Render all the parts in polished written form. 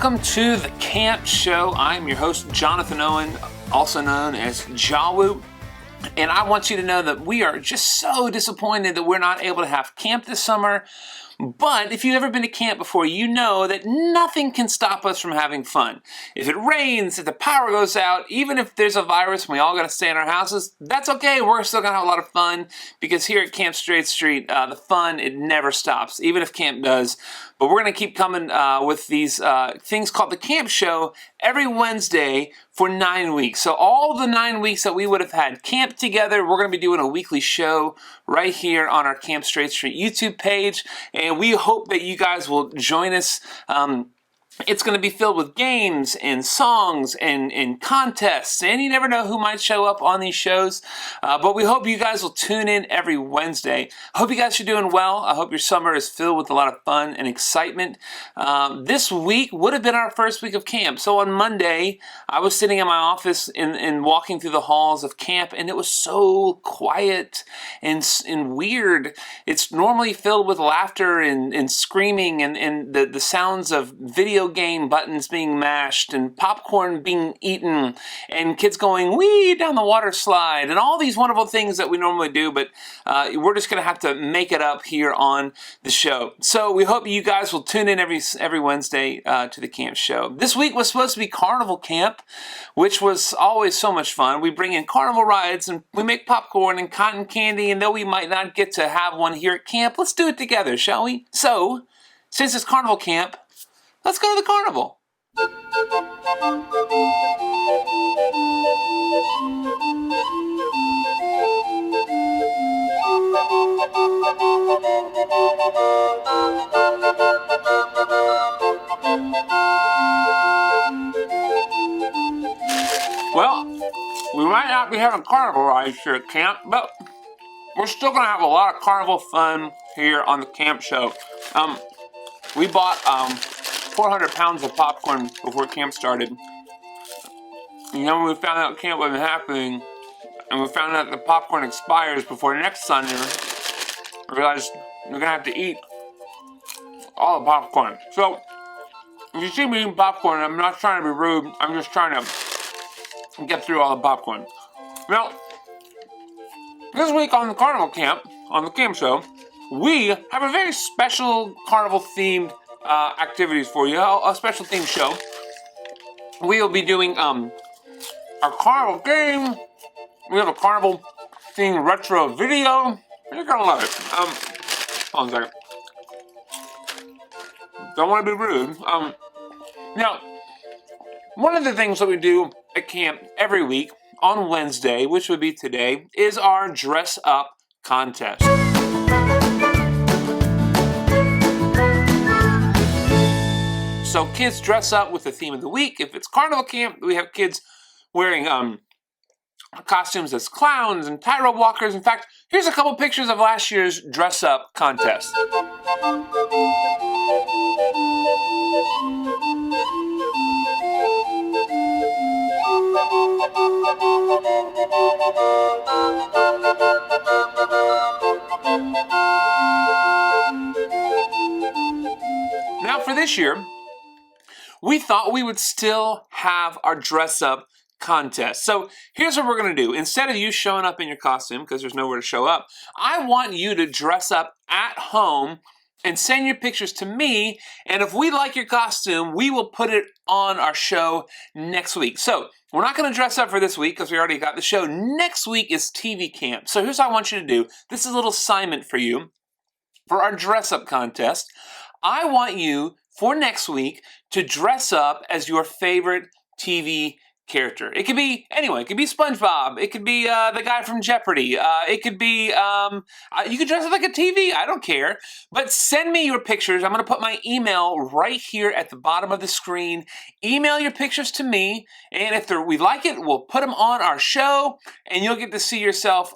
Welcome to the Camp Show. I'm your host, Jonathan Owen, also known as Jawoo. And I want you to know that we are just so disappointed that we're not able to have camp this summer. But if you've ever been to camp before, you know that nothing can stop us from having fun. If it rains, if the power goes out, even if there's a virus and we all got to stay in our houses, that's okay. We're still going to have a lot of fun because here at Camp Straight Street, the fun, it never stops, even if camp does. But we're going to keep coming with these things called the Camp Show every Wednesday for 9 weeks. So all the 9 weeks that we would have had camp together, we're going to be doing a weekly show right here on our Camp Straight Street YouTube page. And we hope that you guys will join us. It's going to be filled with games and songs and contests, and you never know who might show up on these shows. But we hope you guys will tune in every Wednesday. I hope you guys are doing well. I hope your summer is filled with a lot of fun and excitement. This week would have been our first week of camp. So on Monday, I was sitting in my office and walking through the halls of camp, and it was so quiet and weird. It's normally filled with laughter and screaming and the sounds of video game buttons being mashed and popcorn being eaten and kids going wee down the water slide and all these wonderful things that we normally do, but we're just going to have to make it up here on the show. So we hope you guys will tune in every Wednesday to the Camp Show. This week was supposed to be Carnival Camp, which was always so much fun. We bring in carnival rides and we make popcorn and cotton candy, and though we might not get to have one here at camp, let's do it together, shall we? So, since it's Carnival Camp, let's go to the carnival. Well, we might not be having carnival rides here at camp, but we're still going to have a lot of carnival fun here on the Camp Show. We bought 400 pounds of popcorn before camp started. You know, when we found out camp wasn't happening, and we found out the popcorn expires before next Sunday, we realized we're gonna have to eat all the popcorn. So, if you see me eating popcorn, I'm not trying to be rude, I'm just trying to get through all the popcorn. Now, this week on the Carnival Camp, on the Camp Show, we have a very special carnival-themed activities for you, a special theme show. We'll be doing our carnival game. We have a carnival themed retro video. You're gonna love it. Hold on a second. Don't want to be rude. Now, one of the things that we do at camp every week on Wednesday, which would be today, is our dress up contest. So kids dress up with the theme of the week. If it's Carnival Camp, we have kids wearing costumes as clowns and tightrope walkers. In fact, here's a couple pictures of last year's dress up contest. Now for this year, we thought we would still have our dress-up contest. So here's what we're going to do. Instead of you showing up in your costume, because there's nowhere to show up, I want you to dress up at home and send your pictures to me, and if we like your costume, we will put it on our show next week. So we're not going to dress up for this week because we already got the show. Next week is TV camp. So here's what I want you to do. This is a little assignment for you. For our dress-up contest, I want you, for next week, to dress up as your favorite TV character. It could be anyone. It could be SpongeBob. It could be the guy from Jeopardy. It could be, you could dress up like a TV. I don't care. But send me your pictures. I'm going to put my email right here at the bottom of the screen. Email your pictures to me, and if we like it, we'll put them on our show, and you'll get to see yourself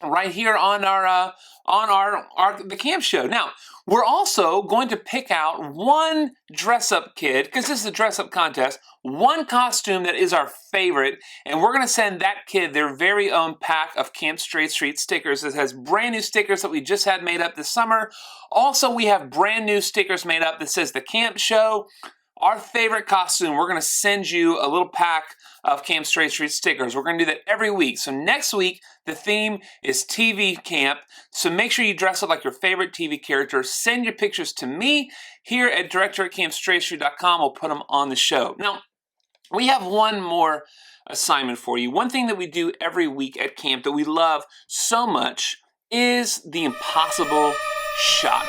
right here on the camp show. Now, we're also going to pick out one dress-up kid, because this is a dress-up contest, one costume that is our favorite, and we're going to send that kid their very own pack of Camp Straight Street stickers. It has brand new stickers that we just had made up this summer. Also, we have brand new stickers made up that says The Camp Show. our favorite costume, we're going to send you a little pack of Camp Straight Street stickers. We're going to do that every week. So next week, the theme is TV Camp. So make sure you dress up like your favorite TV character. Send your pictures to me here at director@campstraightstreet.com. We'll put them on the show. Now, we have one more assignment for you. One thing that we do every week at camp that we love so much is the impossible shot.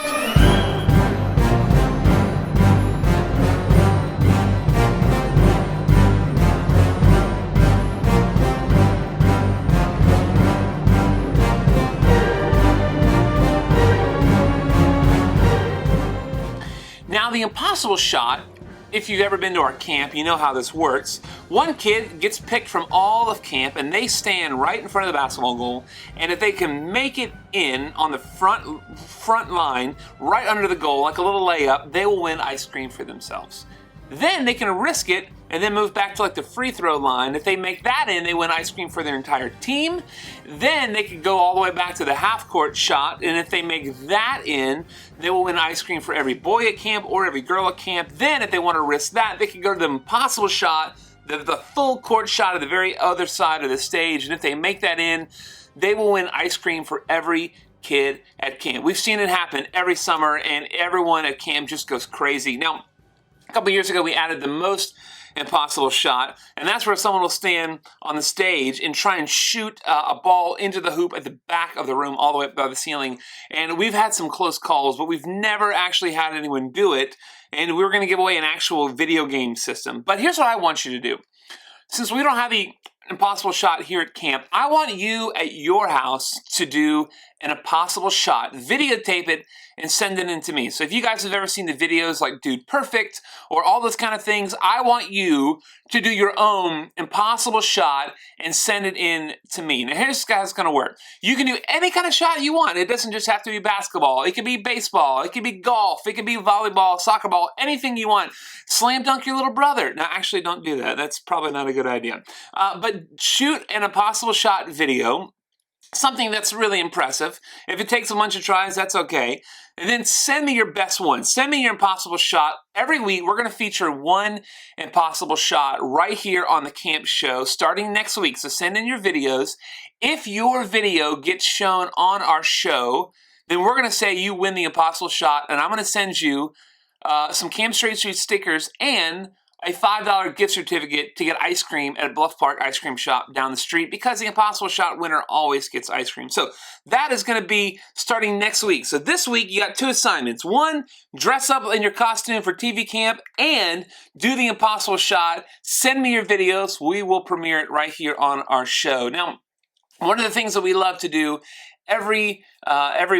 Now, the impossible shot, if you've ever been to our camp, you know how this works. One kid gets picked from all of camp, and they stand right in front of the basketball goal, and if they can make it in on the front line, right under the goal, like a little layup, they will win ice cream for themselves. Then they can risk it and then move back to like the free throw line. If they make that in, they win ice cream for their entire team. Then they can go all the way back to the half court shot, and if they make that in, they will win ice cream for every boy at camp or every girl at camp. Then if they want to risk that, they can go to the impossible shot, the full court shot at the very other side of the stage, and if they make that in, they will win ice cream for every kid at camp. We've seen it happen every summer, and everyone at camp just goes crazy. Now, a couple years ago, we added the most impossible shot, and that's where someone will stand on the stage and try and shoot a ball into the hoop at the back of the room all the way up by the ceiling. And we've had some close calls, but we've never actually had anyone do it, and we were going to give away an actual video game system. But here's what I want you to do. Since we don't have the impossible shot here at camp, I want you at your house to do an impossible shot, videotape it, and send it in to me. So if you guys have ever seen the videos like Dude Perfect or all those kind of things, I want you to do your own impossible shot and send it in to me. Now here's how it's gonna work. You can do any kind of shot you want. It doesn't just have to be basketball. It could be baseball. It could be golf. It could be volleyball, soccer ball, anything you want. Slam dunk your little brother. Now actually don't do that. That's probably not a good idea. But shoot an impossible shot video, something that's really impressive. If it takes a bunch of tries, that's okay. And then send me your best one. Send me your impossible shot. Every week, we're going to feature one impossible shot right here on the camp show starting next week. So send in your videos. If your video gets shown on our show, then we're going to say you win the impossible shot, and I'm going to send you some Camp Straight Street stickers and a $5 gift certificate to get ice cream at Bluff Park Ice Cream Shop down the street, because the impossible shot winner always gets ice cream. So that is going to be starting next week. So this week you got two assignments. One, dress up in your costume for TV camp and do the impossible shot. Send me your videos. We will premiere it right here on our show. Now, one of the things that we love to do every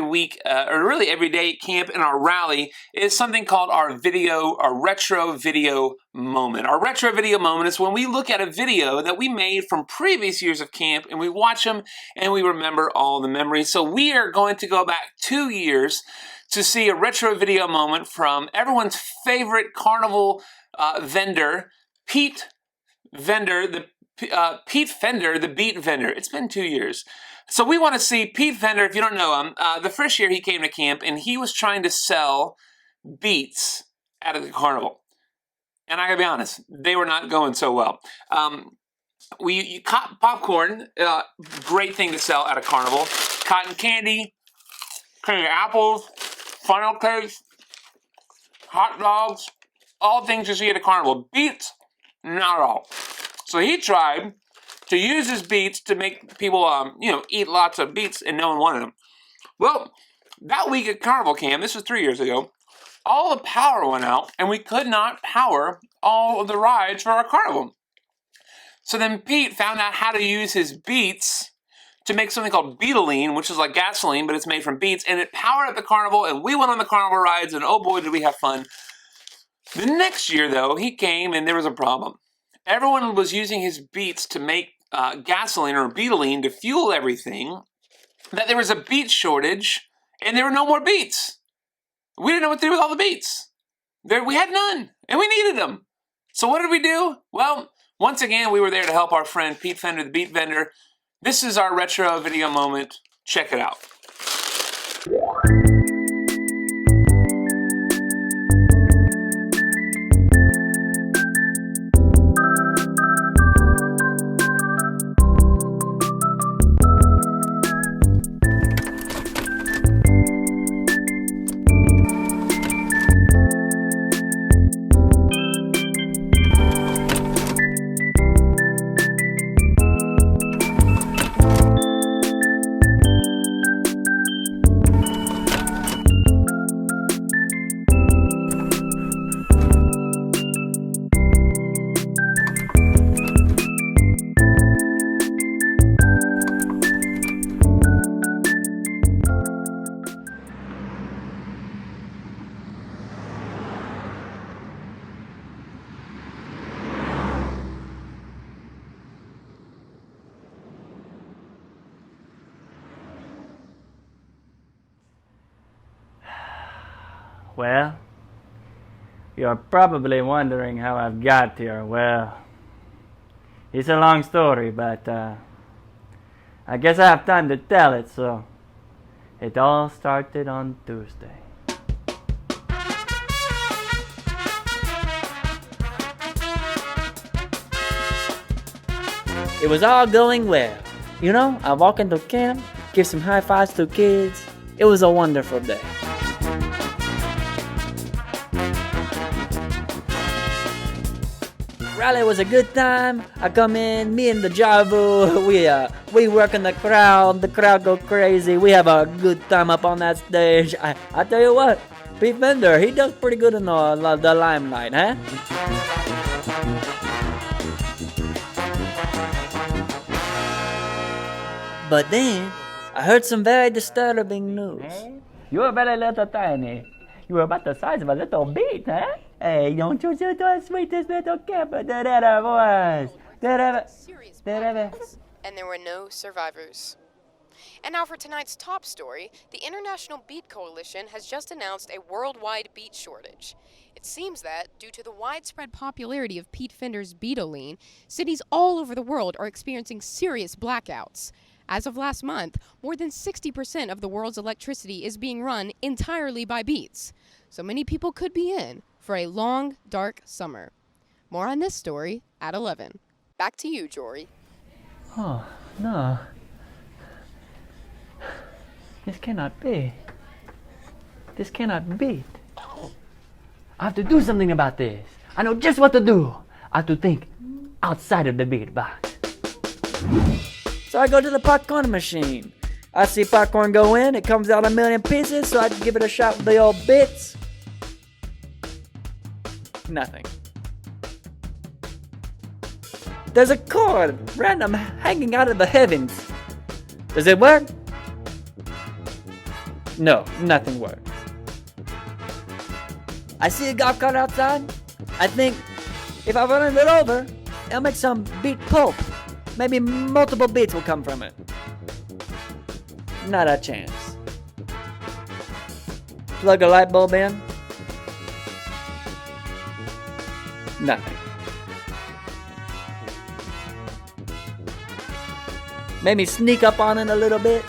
week, or really every day at camp in our rally, is something called our retro video moment. Our retro video moment is when we look at a video that we made from previous years of camp and we watch them and we remember all the memories. So we are going to go back 2 years to see a retro video moment from everyone's favorite Carnival vendor, Pete Fender, the Beat Vendor. It's been 2 years. So we want to see Pete Fender. If you don't know him, the first year he came to camp and he was trying to sell beats out of the carnival. And I gotta be honest, they were not going so well. Popcorn, great thing to sell at a carnival. Cotton candy, candy apples, funnel cakes, hot dogs, all things you see at a carnival. Beats, not all. So he tried to use his beats to make people, eat lots of beats, and no one wanted them. Well, that week at Carnival Camp, this was 3 years ago, all the power went out, and we could not power all of the rides for our carnival. So then Pete found out how to use his beats to make something called Beetaline, which is like gasoline, but it's made from beets, and it powered up the carnival, and we went on the carnival rides, and oh boy, did we have fun. The next year, though, he came, and there was a problem. Everyone was using his beets to make gasoline or Beetaline to fuel everything, that there was a beet shortage, and there were no more beets. We didn't know what to do with all the beets. We had none, and we needed them. So what did we do? Well, once again, we were there to help our friend Pete Fender, the Beat Vendor. This is our retro video moment. Check it out. Well, you're probably wondering how I've got here. Well, it's a long story, but I guess I have time to tell it, so it all started on Tuesday. It was all going well. You know, I walk into camp, give some high fives to kids. It was a wonderful day. Rally was a good time. I come in, me and the Jawoo, we work in the crowd go crazy. We have a good time up on that stage. I tell you what, Pete Bender, he does pretty good in the limelight, huh? But then, I heard some very disturbing news. Hey, you are very little tiny. You are about the size of a little beet, huh? Hey, don't you see how sweet this little camper that was? Serious blackouts, and there were no survivors. And now for tonight's top story, the International Beet Coalition has just announced a worldwide beet shortage. It seems that, due to the widespread popularity of Pete Fender's Beetoline, cities all over the world are experiencing serious blackouts. As of last month, more than 60% of the world's electricity is being run entirely by beets. So many people could be in for a long, dark summer. More on this story at 11. Back to you, Jory. Oh, no. This cannot be. This cannot be. I have to do something about this. I know just what to do. I have to think outside of the beet box. So I go to the popcorn machine. I see popcorn go in, it comes out a million pieces, so I give it a shot with the old bits. Nothing. There's a cord, random, hanging out of the heavens. Does it work? No, nothing works. I see a golf cart outside. I think if I run it over, it'll make some beet pulp. Maybe multiple beets will come from it. Not a chance. Plug a light bulb in. Nothing. Maybe sneak up on it a little bit.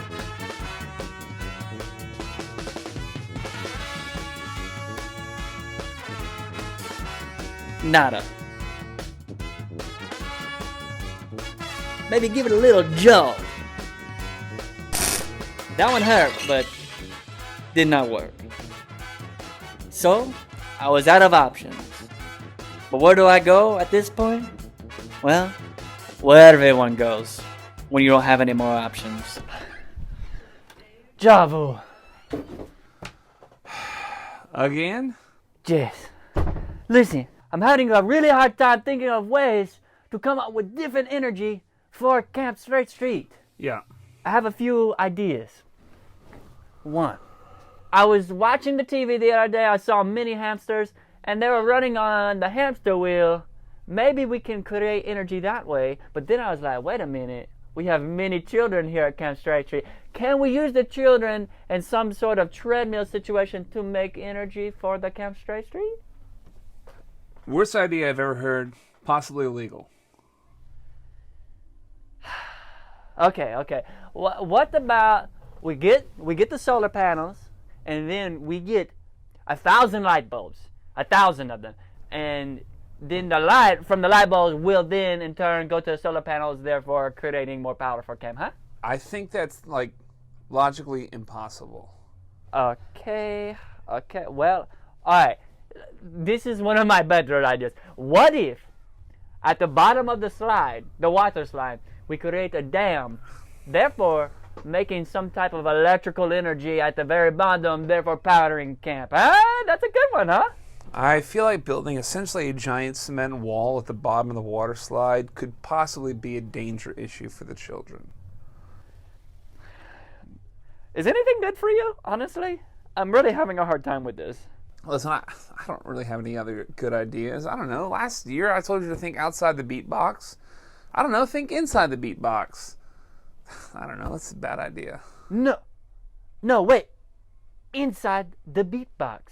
Nada. Maybe give it a little jolt. That one hurt, but did not work. So, I was out of options. But where do I go at this point? Well, where everyone goes when you don't have any more options. Jawoo. Again? Yes. Listen, I'm having a really hard time thinking of ways to come up with different energy for Camp Straight Street. Yeah. I have a few ideas. One, I was watching the TV the other day. I saw mini hamsters, and they were running on the hamster wheel. Maybe we can create energy that way. But then I was like, wait a minute. We have many children here at Camp Straight Street. Can we use the children in some sort of treadmill situation to make energy for the Camp Straight Street? Worst idea I've ever heard. Possibly illegal. Okay. What about we get the solar panels, and then we get 1,000 light bulbs, 1,000 of them, and then the light from the light bulbs will then in turn go to the solar panels, therefore creating more power for camp, huh? I think that's like logically impossible. Okay. Well, all right. This is one of my better ideas. What if at the bottom of the slide, the water slide, we create a dam, therefore making some type of electrical energy at the very bottom, therefore powering camp. That's a good one, huh? I feel like building essentially a giant cement wall at the bottom of the water slide could possibly be a danger issue for the children. Is anything good for you, honestly? I'm really having a hard time with this. Listen, I don't really have any other good ideas. I don't know. Last year I told you to think outside the beat box. I don't know. Think inside the beat box. I don't know. That's a bad idea. No, wait. Inside the beat box.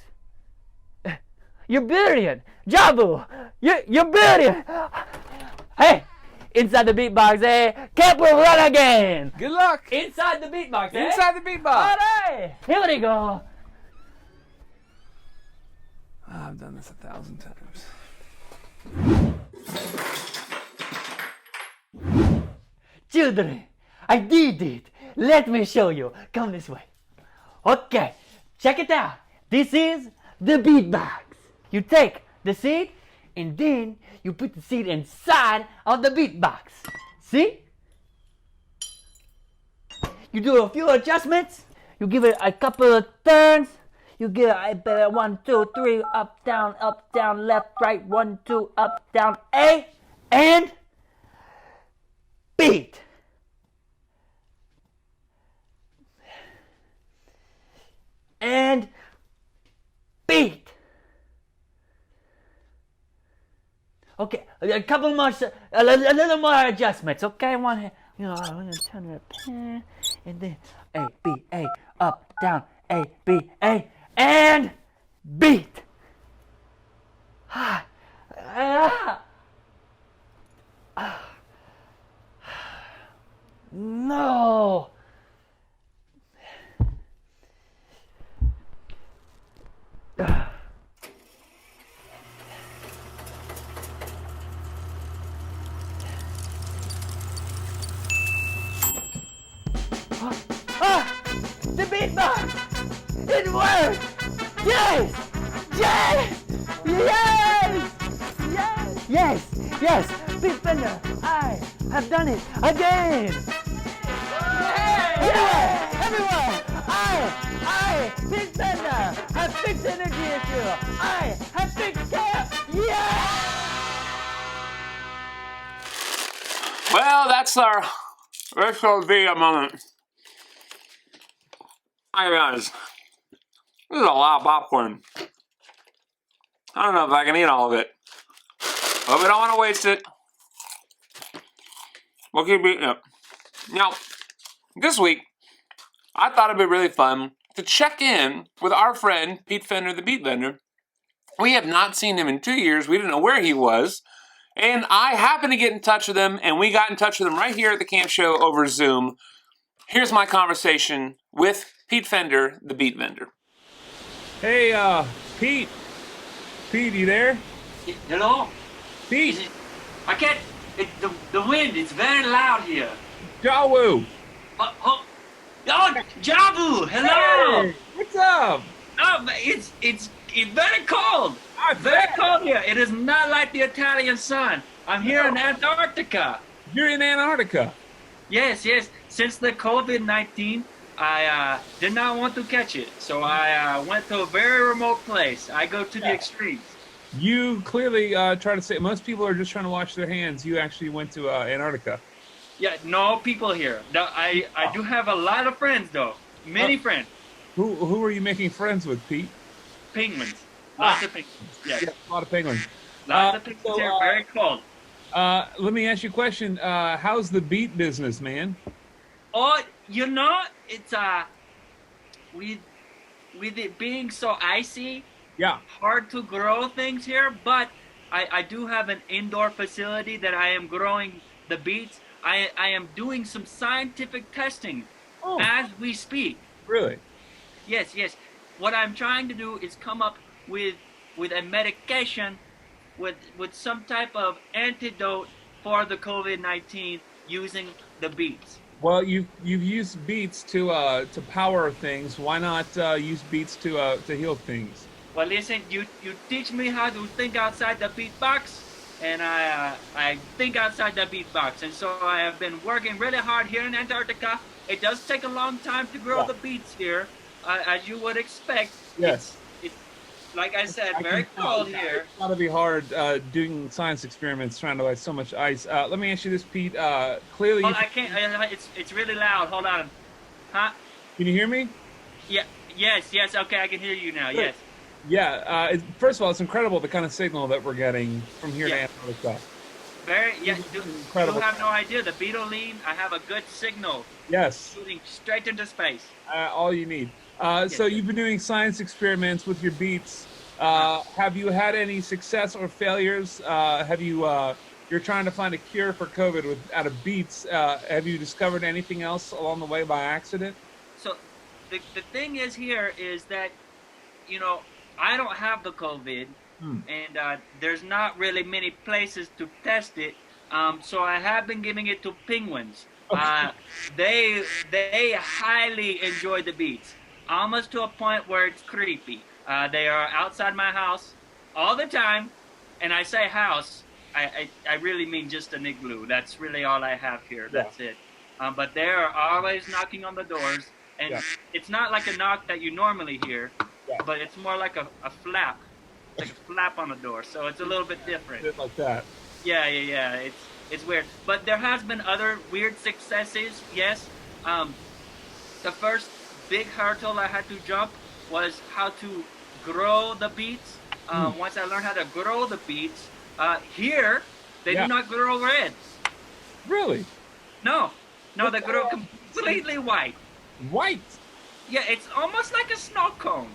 You're brilliant. Jawoo, you're brilliant. Hey, inside the beatbox, eh? Camp will run again. Good luck. Inside the beatbox, eh? Inside the beatbox. All right, here we go. I've done this 1,000 times. Children, I did it. Let me show you. Come this way. Okay, check it out. This is the beatbox. You take the seed and then you put the seed inside of the beatbox. See? You do a few adjustments. You give it a couple of turns. You give it 1, 2, 3, up, down, left, right, 1, 2, up, down, A, and beat. And beat. Okay, a couple more, a little more adjustments. Okay, one, you know, I'm gonna turn it up, and then A, B, A, up, down, A, B, A, and beat. No. The beatbox! It worked! Yes! Yes! Yes! Yes! Yes! Yes! Beatbender, I have done it again! Yes! Everyone! I, Beatbender, have fixed energy issue! I have fixed camp! Yeah! Well, that's our retro video moment. Hi guys, this is a lot of popcorn. I don't know if I can eat all of it, but we don't want to waste it. We'll keep eating it. Now, this week, I thought it'd be really fun to check in with our friend, Pete Fender, the Beat Vendor. We have not seen him in 2 years. We didn't know where he was. And I happened to get in touch with him, and we got in touch with him right here at the camp show over Zoom. Here's my conversation with Pete Fender, the Beat Vendor. Hey, Pete. Pete, you there? Hello? Pete. I can't. The wind is very loud here. Jawoo. Oh, Jawoo! Hello. Hey, what's up? Oh, it's very cold. Very cold here. It is not like the Italian sun. I'm here in Antarctica. You're in Antarctica. Yes. Since the COVID-19, I did not want to catch it, so I went to a very remote place. I go to the extremes. You clearly try to say most people are just trying to wash their hands. You actually went to Antarctica. Yeah, no people here. No, I do have a lot of friends though. Many friends. Who are you making friends with, Pete? Penguins. Lots of penguins. Yes. Yeah, a lot of penguins. Lots of penguins here. Very cold. Let me ask you a question. How's the beat business, man? Oh, you know, it's with it being so icy, Yeah. hard to grow things here, but I do have an indoor facility that I am growing the beets. I am doing some scientific testing as we speak. Really? Yes. What I'm trying to do is come up with a medication with some type of antidote for the COVID-19 using the beets. Well, you've used beats to power things. Why not use beats to heal things? Well, listen, you teach me how to think outside the beat box, and I think outside the beat box, and so I have been working really hard here in Antarctica. It does take a long time to grow the beets here, as you would expect. Yes. It's like I said, very cold here. It's gotta be hard doing science experiments trying to like so much ice. Let me ask you this, Pete. Clearly, I can't. It's really loud. Hold on. Huh? Can you hear me? Yeah. Yes. Okay, I can hear you now. Yes. Yeah. First of all, it's incredible the kind of signal that we're getting from here to Antarctica. Very. Yeah. Incredible. You have no idea. The Beetleline. I have a good signal. Yes. Shooting straight into space. All you need. So you've been doing science experiments with your beats. Have you had any success or failures? Have you? You're trying to find a cure for COVID out of beets. Have you discovered anything else along the way by accident? So the thing is here is that, you know, I don't have the COVID, and there's not really many places to test it. So I have been giving it to penguins. They highly enjoy the beats, almost to a point where it's creepy. They are outside my house all the time, and I say house, I really mean just an igloo. That's really all I have here. That's it. But they are always knocking on the doors, and it's not like a knock that you normally hear, but it's more like a flap, like a flap on the door. So it's a little bit different. Bit like that. Yeah. It's weird. But there has been other weird successes. Yes. The first big hurdle I had to jump was how to grow the beets. Once I learned how to grow the beets, here they do not grow red. Really? No, they grow completely white. White? Yeah, it's almost like a snow cone.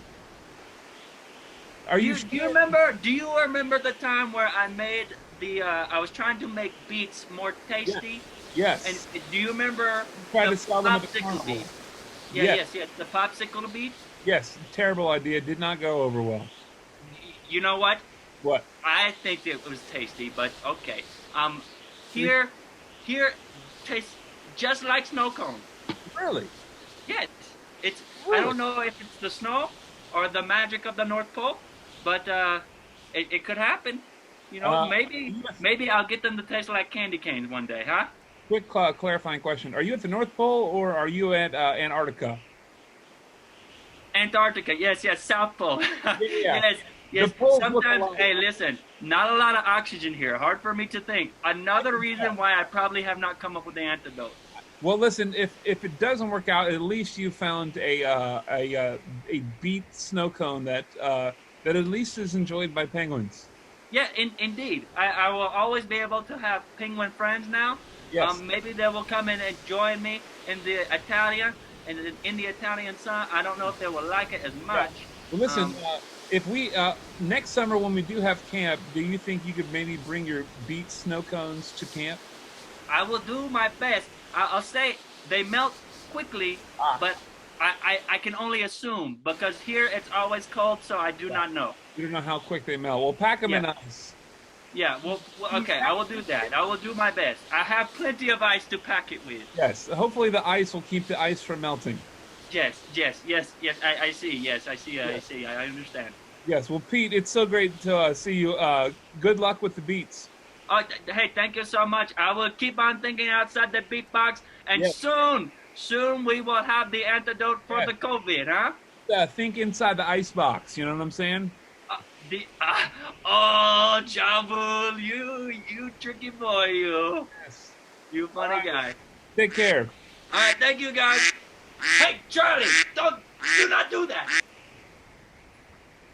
Are you? Do you remember? Do you remember the time where I made I was trying to make beets more tasty? Yes. And do you remember the popsicle beet? Yes. The popsicle beet. Yes. Terrible idea. Did not go over well. You know what? What? I think it was tasty, but okay. Here tastes just like snow cone. Really? Yes. It's. Really? I don't know if it's the snow or the magic of the North Pole, but it could happen. You know, maybe I'll get them to taste like candy canes one day, huh? Quick clarifying question: are you at the North Pole or are you at Antarctica? Antarctica, yes, South Pole. Yeah. Yes. Sometimes, hey, listen, not a lot of oxygen here. Hard for me to think. Another reason why I probably have not come up with the antidote. Well, listen, if it doesn't work out, at least you found a beet snow cone that at least is enjoyed by penguins. Yeah, indeed. I will always be able to have penguin friends now. Yes. Maybe they will come in and join me in the Italian and in the Italian sun. I don't know if they will like it as much. Well, listen, if we next summer when we do have camp, do you think you could maybe bring your beet snow cones to camp? I will do my best. I'll say they melt quickly, but I can only assume because here it's always cold, so I do not know. You don't know how quick they melt. Well, pack them in ice. Yeah, well, okay, I will do that. I will do my best. I have plenty of ice to pack it with. Yes, hopefully the ice will keep the ice from melting. Yes, I see. Yes, I see. I see. I understand. Yes, well, Pete, it's so great to see you. Good luck with the beets. Oh, hey, thank you so much. I will keep on thinking outside the beat box, and soon we will have the antidote for the COVID, huh? Think inside the ice box. You know what I'm saying? Jawoo, you tricky boy, you. Yes. You funny guy. Take care. All right, thank you guys. Hey, Charlie, do not do that.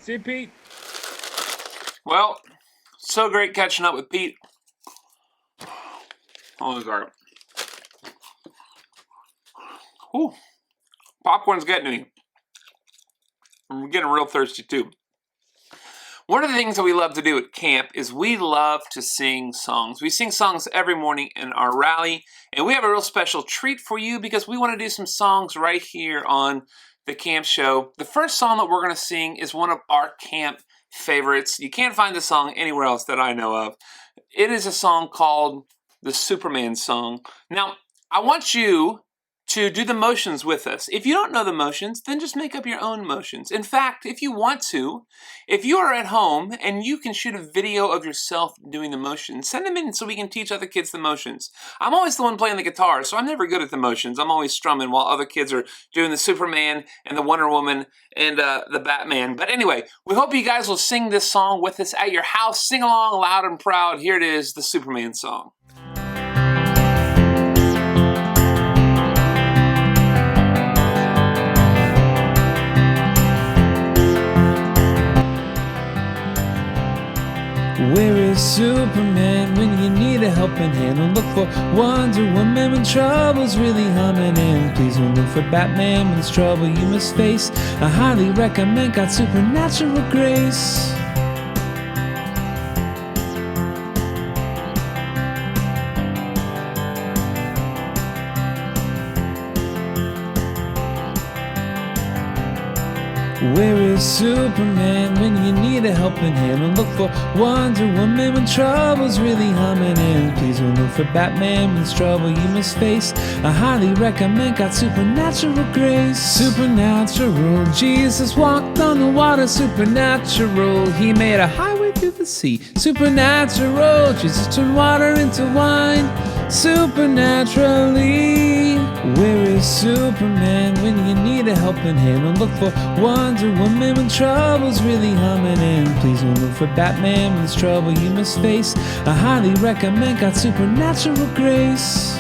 See you, Pete. Well, so great catching up with Pete. Holy God. Whew. Popcorn's getting me. I'm getting real thirsty too. One of the things that we love to do at camp is we love to sing songs. We sing songs every morning in our rally, and we have a real special treat for you because we want to do some songs right here on the camp show. The first song that we're going to sing is one of our camp favorites. You can't find the song anywhere else that I know of. It is a song called the Superman Song. Now, I want you to do the motions with us. If you don't know the motions, then just make up your own motions. In fact, if you want to, if you are at home and you can shoot a video of yourself doing the motions, send them in so we can teach other kids the motions. I'm always the one playing the guitar, so I'm never good at the motions. I'm always strumming while other kids are doing the Superman and the Wonder Woman and the Batman. But anyway, we hope you guys will sing this song with us at your house. Sing along loud and proud. Here it is, the Superman Song. Where is Superman when you need need a helping hand. Don't look for Wonder Woman when trouble's really humming in. Please don't look for Batman when it's trouble you must face. I highly recommend God's supernatural grace. Where is Superman when you need a helping hand? Don't look for Wonder Woman when trouble's really humming in. Please don't look for Batman when it's trouble you must face. I highly recommend God's supernatural grace. Supernatural, Jesus walked on the water. Supernatural, he made a highway through the sea. Supernatural, Jesus turned water into wine. Supernaturally, where is Superman when you need a helping hand? Don't look for Wonder Woman when trouble's really humming in. Please don't look for Batman when it's trouble you must face. I highly recommend God's supernatural grace.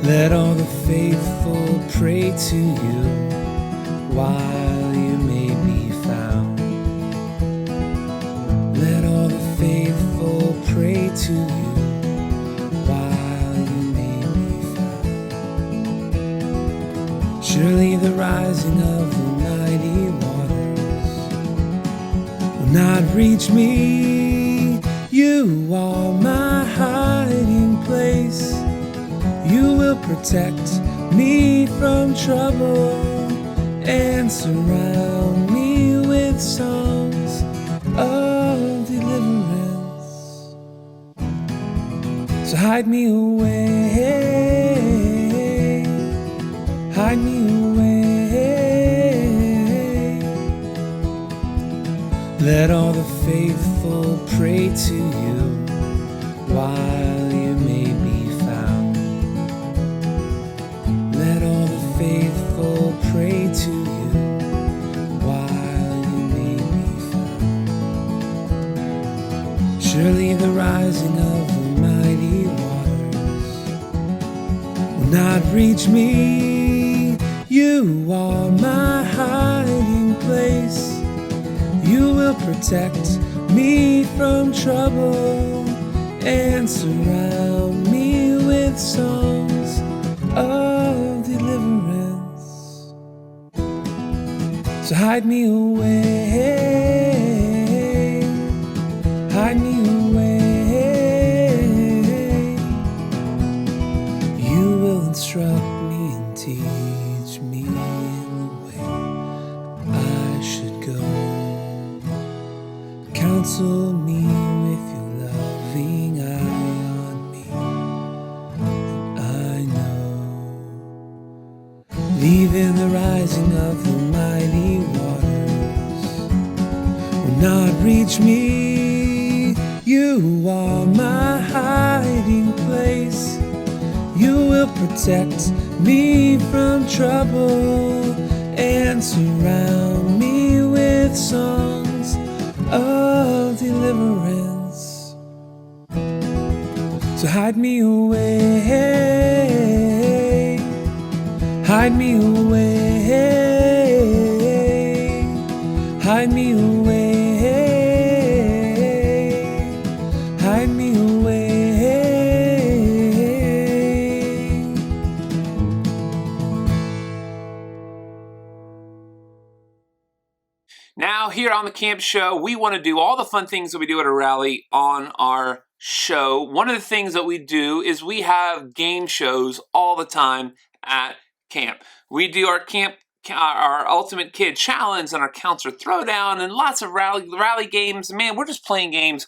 Let all the faithful pray to you while you may be found. Let all the faithful pray to you while you may be found. Surely the rising of the mighty waters will not reach me. You are my hiding place. You will protect me from trouble and surround me with songs of deliverance. So hide me away, hide me away. Let all the faithful pray to you while you may be found. Let all the faithful pray to you while you may be found. Surely the rising of the mighty waters will not reach me. You are my hiding place. You will protect me from trouble and surround me with songs of deliverance. So hide me away, hide me away. You will instruct me and teach me in the way I should go. Counsel me with your loving eye on me, and I know, leaving the rising of the mighty waters will not reach me. You are my hiding place. You will protect me from trouble and surround me with songs of deliverance. So hide me away, hide me away, hide me away, hide me away. Now, here on the Camp Show, we want to do all the fun things that we do at a rally on our show. One of the things that we do is we have game shows all the time at camp. We do our Ultimate Kid Challenge and our Counselor Throwdown and lots of rally games. Man, we're just playing games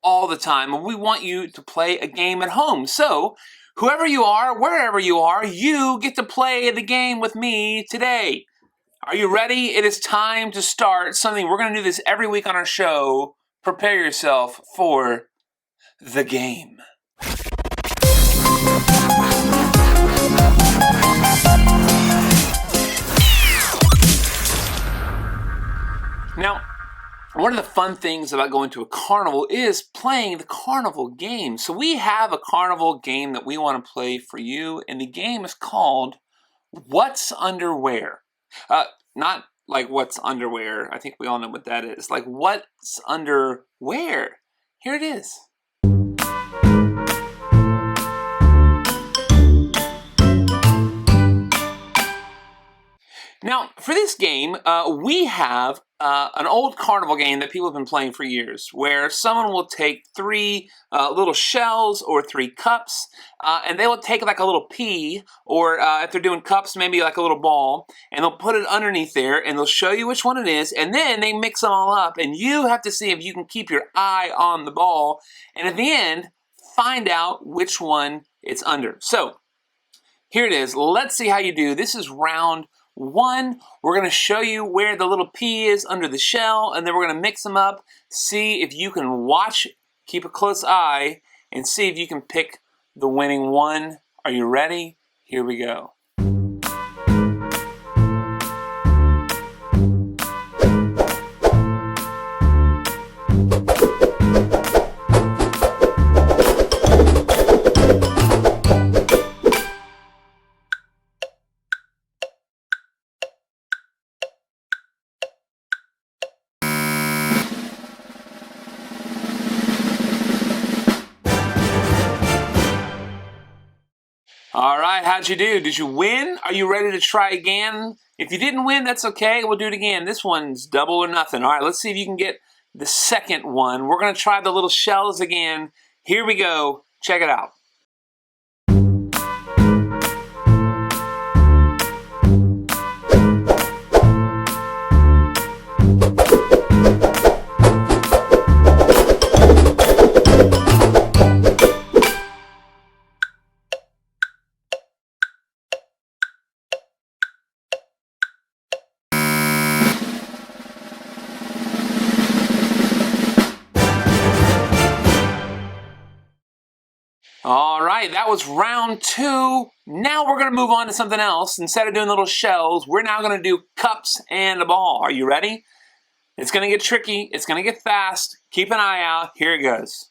all the time, and we want you to play a game at home. So, whoever you are, wherever you are, you get to play the game with me today. Are you ready? It is time to start something. We're going to do this every week on our show. Prepare yourself for the game. Now, one of the fun things about going to a carnival is playing the carnival game. So we have a carnival game that we want to play for you, and the game is called What's Underwear? Not like what's underwear. I think we all know what that is. Like what's underwear? Here it is. Now, for this game, we have an old carnival game that people have been playing for years, where someone will take three little shells or three cups, and they will take like a little pea, or if they're doing cups, maybe like a little ball, and they'll put it underneath there, and they'll show you which one it is, and then they mix them all up, and you have to see if you can keep your eye on the ball, and at the end, find out which one it's under. So, here it is. Let's see how you do. This is round 1. We're going to show you where the little pea is under the shell, and then we're going to mix them up, see if you can watch, keep a close eye, and see if you can pick the winning one. Are you ready? Here we go. All right, how'd you do? Did you win? Are you ready to try again? If you didn't win, that's okay. We'll do it again. This one's double or nothing. All right, let's see if you can get the second one. We're going to try the little shells again. Here we go. Check it out. All right, that was round 2. Now we're going to move on to something else. Instead of doing little shells, we're now going to do cups and a ball. Are you ready? It's going to get tricky. It's going to get fast. Keep an eye out. Here it goes.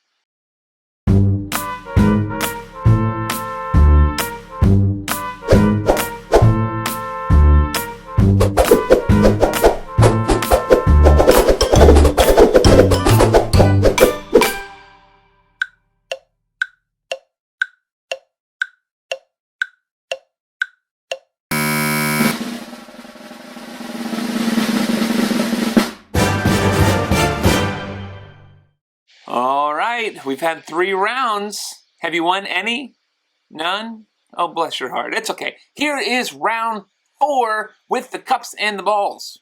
All right, we've had 3 rounds. Have you won any? None? Oh, bless your heart. It's okay. Here is round 4 with the cups and the balls.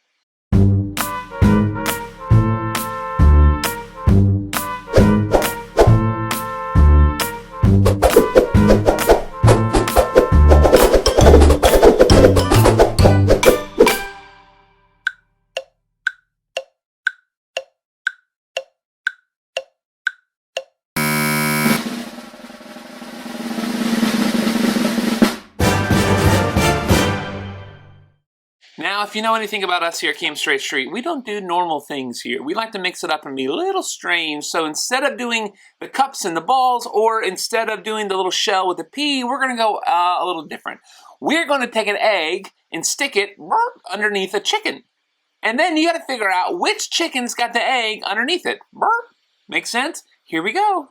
Now, if you know anything about us here at Camp Straight Street, we don't do normal things here. We like to mix it up and be a little strange. So instead of doing the cups and the balls, or instead of doing the little shell with the pea, we're going to go a little different. We're going to take an egg and stick it underneath a chicken. And then you got to figure out which chicken's got the egg underneath it. Make sense? Here we go.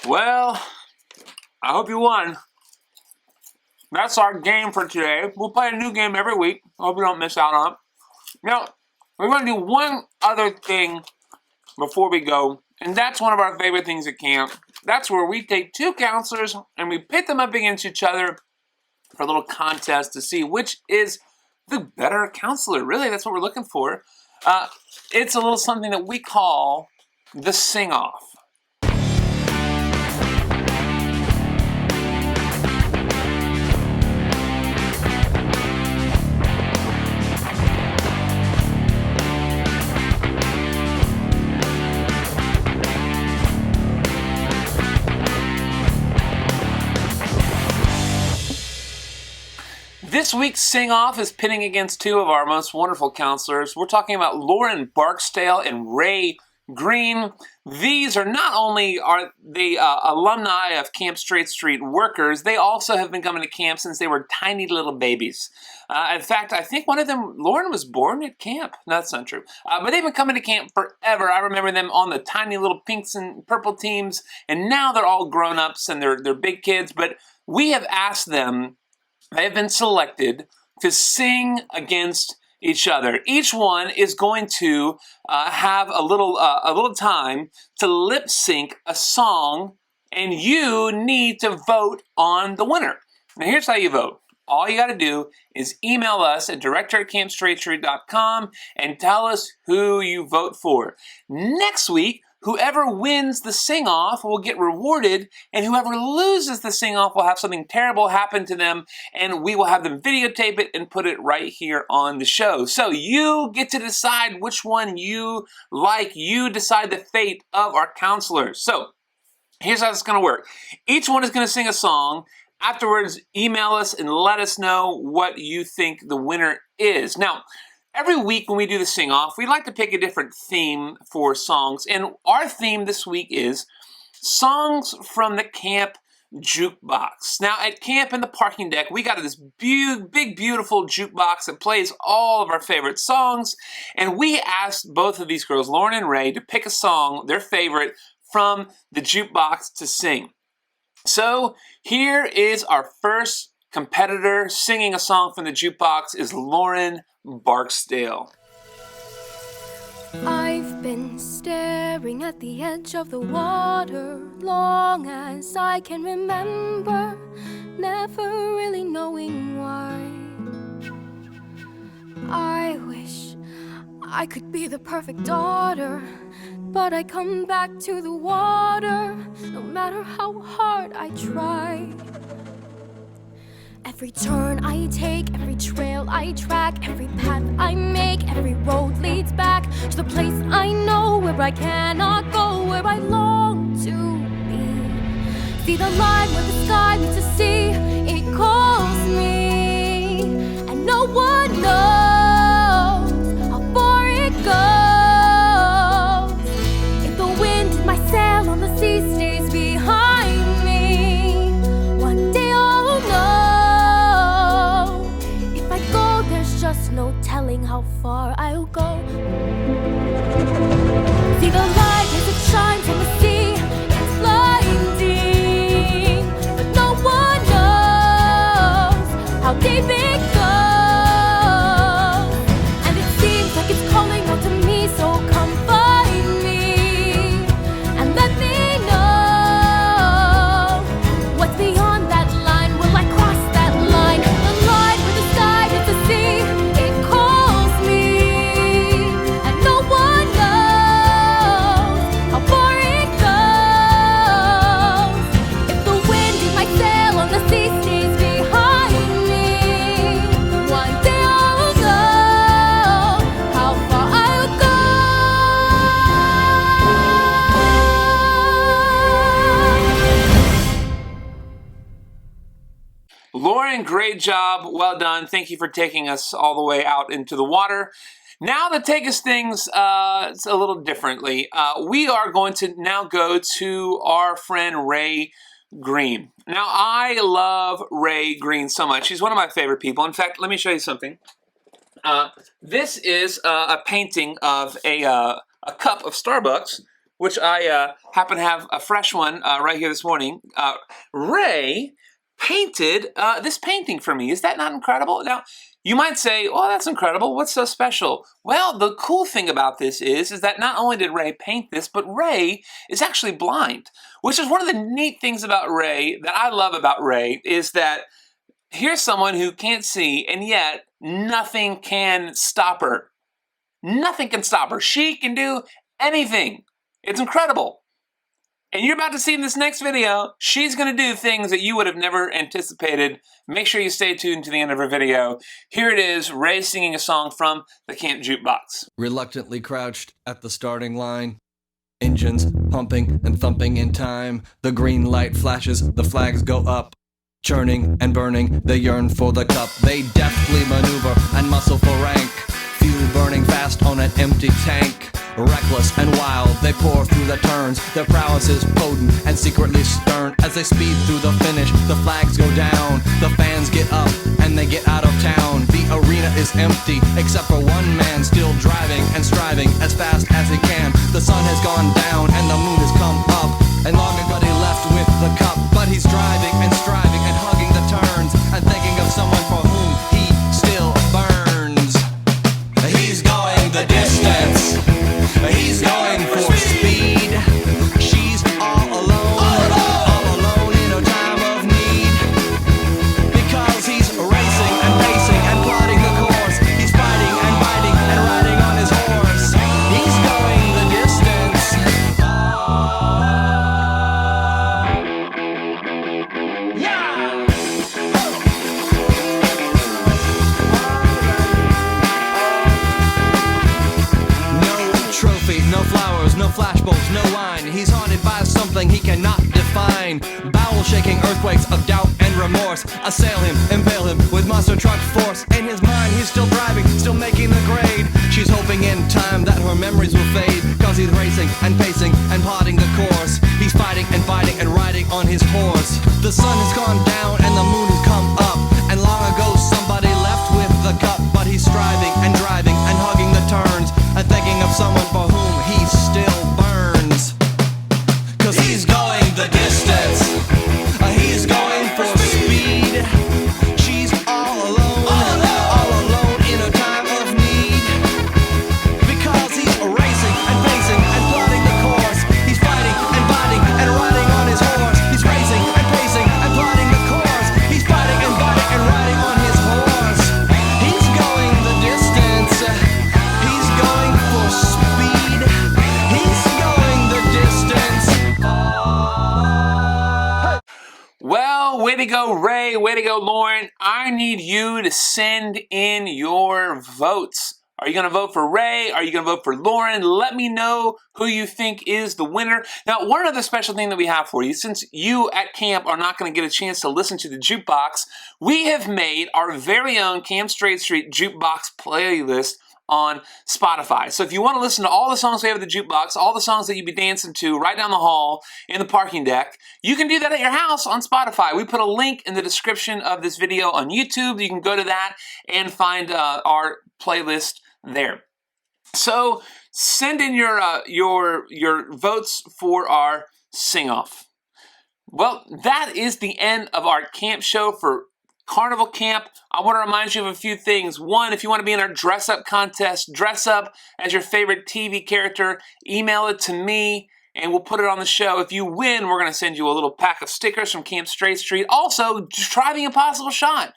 Well, I hope you won. That's our game for today. We'll play a new game every week. I hope you don't miss out on it. Now, we're going to do one other thing before we go, and that's one of our favorite things at camp. That's where we take 2 counselors and we pit them up against each other for a little contest to see which is the better counselor. Really, that's what we're looking for. It's a little something that we call the sing-off. This week's sing-off is pitting against two of our most wonderful counselors. We're talking about Lauren Barksdale and Ray Green. These are not only are the alumni of Camp Straight Street workers, they also have been coming to camp since they were tiny little babies. In fact, I think one of them, Lauren, was born at camp. No, that's not true. But they've been coming to camp forever. I remember them on the tiny little pinks and purple teams, and now they're all grown-ups and they're big kids. But we have asked them, they have been selected to sing against each other. Each one is going to have a little time to lip sync a song, and you need to vote on the winner. Now, here's how you vote. All you got to do is email us at director@campstraightstreet.com and tell us who you vote for. Next week, whoever wins the sing-off will get rewarded, and whoever loses the sing-off will have something terrible happen to them, and we will have them videotape it and put it right here on the show. So you get to decide which one you like. You decide the fate of our counselors. So here's how it's going to work. Each one is going to sing a song. Afterwards, email us and let us know what you think the winner is. Now, every week when we do the sing-off, we like to pick a different theme for songs. And our theme this week is songs from the camp jukebox. Now, at camp in the parking deck, we got this big, beautiful jukebox that plays all of our favorite songs. And we asked both of these girls, Lauren and Ray, to pick a song, their favorite, from the jukebox to sing. So here is our first competitor singing a song from the jukebox is Lauren Barksdale. I've been staring at the edge of the water long as I can remember, never really knowing why. I wish I could be the perfect daughter, but I come back to the water no matter how hard I try. Every turn I take, every trail I track, every path I make, every road leads back to the place I know where I cannot go, where I long to be. See the line where the sky meets the sea, it calls me, and no one knows how far it goes. If the wind in my sail on the sea stays behind me, one day I'll know. If I go, there's just no telling how far I'll go. See the light as it shines on the sea, it's blinding, but no one knows how deep it goes. And it seems like it's calling out to me, so come find me and let me know what's beyond that line. Will I cross that line? The line where the sky hits the sea, it calls me, and no one knows how far it goes. If the wind in my sail on the sea stays behind me, one day I'll know how far I'll go. Lauren, great job. Well done. Thank you for taking us all the way out into the water. Now to take us things a little differently, we are going to now go to our friend Ray Green. Now, I love Ray Green so much. He's one of my favorite people. In fact, let me show you something. This is a painting of a cup of Starbucks, which I happen to have a fresh one right here this morning. Ray painted this painting for me. Is that not incredible? Now, you might say, oh, that's incredible. What's so special? Well, the cool thing about this is that not only did Ray paint this, but Ray is actually blind, which is one of the neat things about Ray that I love about Ray is that here's someone who can't see, and yet nothing can stop her. Nothing can stop her. She can do anything. It's incredible. And you're about to see in this next video, she's going to do things that you would have never anticipated. Make sure you stay tuned to the end of her video. Here it is, Ray singing a song from the Camp Jukebox. Reluctantly crouched at the starting line. Engines pumping and thumping in time. The green light flashes, the flags go up. Churning and burning, they yearn for the cup. They deftly maneuver and muscle for rank. Fuel burning fast on an empty tank. Reckless and wild, they pour through the turns. Their prowess is potent and secretly stern. As they speed through the finish, the flags go down. The fans get up and they get out of town. The arena is empty, except for one man still driving and striving as fast as he can. The sun has gone down and the moon has come up, and long ago he left with the cup. But he's driving and striving and hugging the turns and thinking of someone for whom he still burns. He's going the distance. He's going for speed. She's all alone in a time of need. Because he's racing and pacing and plotting the course. He's fighting and biting and riding on his horse. He's going the distance. Yeah! Trophy, no flowers, no flashbulbs, no wine. He's haunted by something he cannot define. Bowel-shaking earthquakes of doubt and remorse assail him, impale him with monster truck force. In his mind, he's still driving, still making the grade. She's hoping in time that her memories will fade. Cause he's racing and pacing and plotting the course. He's fighting and fighting and riding on his horse. The sun has gone down and the moon has come up. And long ago somebody left with the cup. But he's striving and driving and hugging the turns and thinking of someone for whom he still burns. Cause he's going the distance. He's going for speed. She's all alone in a time of need. Because he's racing and pacing and plotting the course. He's fighting and biting and riding on his horse. He's racing and pacing and plotting the course. He's fighting and biting and riding on his horse. He's going the distance. He's going for speed. He's going the distance. Well, way to go, Ray. Way to go, Lauren. I need you to send in your votes. Are you going to vote for Ray? Are you going to vote for Lauren? Let me know who you think is the winner. Now, one other special thing that we have for you, since you at camp are not going to get a chance to listen to the jukebox, we have made our very own Camp Straight Street jukebox playlist on Spotify. So if you want to listen to all the songs we have at the jukebox, all the songs that you'd be dancing to right down the hall in the parking deck, you can do that at your house on Spotify. We put a link in the description of this video on YouTube. You can go to that and find our playlist there. So send in your votes for our sing-off. Well, that is the end of our camp show for Carnival Camp. I want to remind you of a few things. One, if you want to be in our dress-up contest, dress up as your favorite TV character, email it to me, and we'll put it on the show. If you win, we're going to send you a little pack of stickers from Camp Straight Street. Also, just try the impossible shot.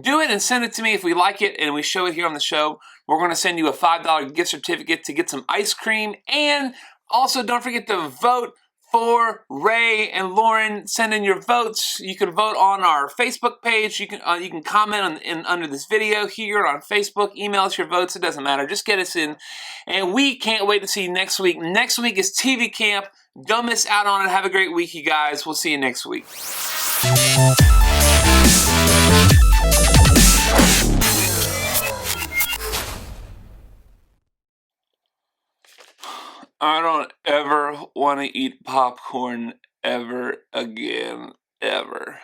Do it and send it to me if we like it and we show it here on the show. We're going to send you a $5 gift certificate to get some ice cream. And also, don't forget to vote for Ray and Lauren. Send in your votes. You can vote on our Facebook page. You can comment under this video here on Facebook. Email us your votes. It doesn't matter. Just get us in. And we can't wait to see you next week. Next week is TV Camp. Don't miss out on it. Have a great week, you guys. We'll see you next week. I don't ever want to eat popcorn ever again, ever.